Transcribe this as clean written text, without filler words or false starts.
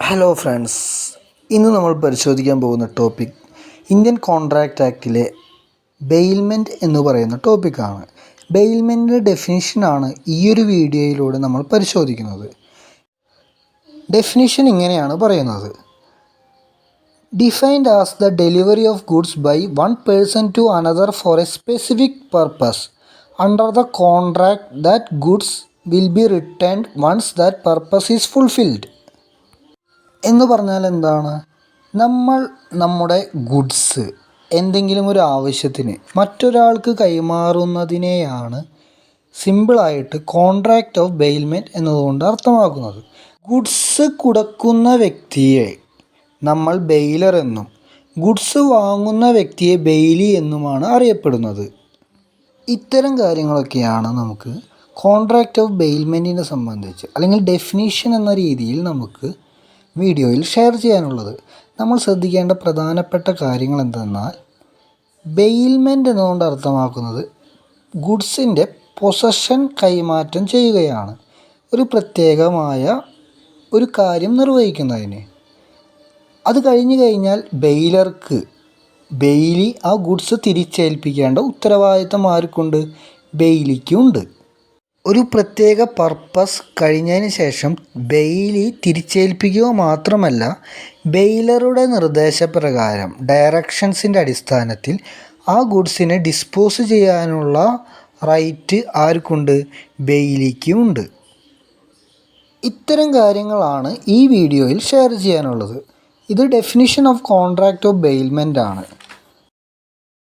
Hello friends, ഇന്ന് നമ്മൾ പരിശോധിക്കാൻ പോകുന്ന ടോപ്പിക് ഇന്ത്യൻ കോൺട്രാക്റ്റ് ആക്റ്റിലെ ബെയിൽമെൻറ്റ് എന്ന് പറയുന്ന ടോപ്പിക്കാണ്. ബെയിൽമെൻറ്റിൻ്റെ ഡെഫിനിഷനാണ് ഈയൊരു വീഡിയോയിലൂടെ നമ്മൾ പരിശോധിക്കുന്നത്. ഡെഫിനിഷൻ ഇങ്ങനെയാണ് പറയുന്നത്: defined as the delivery of goods by one person to another for a specific purpose under the contract that goods will be returned once that purpose is fulfilled. എന്ന് പറഞ്ഞാൽ എന്താണ്? നമ്മുടെ ഗുഡ്സ് എന്തെങ്കിലും ഒരു ആവശ്യത്തിന് മറ്റൊരാൾക്ക് കൈമാറുന്നതിനെയാണ് സിമ്പിളായിട്ട് കോൺട്രാക്റ്റ് ഓഫ് ബെയിൽമെൻറ്റ് എന്നതുകൊണ്ട് അർത്ഥമാക്കുന്നത്. ഗുഡ്സ് കൊടുക്കുന്ന വ്യക്തിയെ നമ്മൾ ബെയിലർ എന്നും ഗുഡ്സ് വാങ്ങുന്ന വ്യക്തിയെ ബെയിലി എന്നുമാണ് അറിയപ്പെടുന്നത്. ഇത്തരം കാര്യങ്ങളൊക്കെയാണ് നമുക്ക് കോൺട്രാക്റ്റ് ഓഫ് ബെയിൽമെൻറ്റിനെ സംബന്ധിച്ച് അല്ലെങ്കിൽ ഡെഫിനിഷൻ എന്ന രീതിയിൽ നമുക്ക് വീഡിയോയിൽ ഷെയർ ചെയ്യാനുള്ളത്. നമ്മൾ ശ്രദ്ധിക്കേണ്ട പ്രധാനപ്പെട്ട കാര്യങ്ങൾ എന്തെന്നാൽ, ബെയിൽമെൻറ്റ് എന്നതുകൊണ്ട് അർത്ഥമാക്കുന്നത് ഗുഡ്സിൻ്റെ പൊസഷൻ കൈമാറ്റം ചെയ്യുകയാണ്, ഒരു പ്രത്യേകമായ ഒരു കാര്യം നിർവഹിക്കുന്നതിന്. അത് കഴിഞ്ഞു കഴിഞ്ഞാൽ ബെയിലി ആ ഗുഡ്സ് തിരിച്ചേൽപ്പിക്കേണ്ട ഉത്തരവാദിത്തം ആർക്കുണ്ട്? ബെയിലിക്കുണ്ട്. ഒരു പ്രത്യേക പർപ്പസ് കഴിഞ്ഞതിന് ശേഷം ബെയിലി തിരിച്ചേൽപ്പിക്കുക മാത്രമല്ല, ബെയിലറുടെ നിർദ്ദേശപ്രകാരം ഡയറക്ഷൻസിൻ്റെ അടിസ്ഥാനത്തിൽ ആ ഗുഡ്സിനെ ഡിസ്പോസ് ചെയ്യാനുള്ള റൈറ്റ് ആർക്കുണ്ട്? ബെയിലിക്കുമുണ്ട്. ഇത്തരം കാര്യങ്ങളാണ് ഈ വീഡിയോയിൽ ഷെയർ ചെയ്യാനുള്ളത്. ഇത് definition of contract of bailment ആണ്.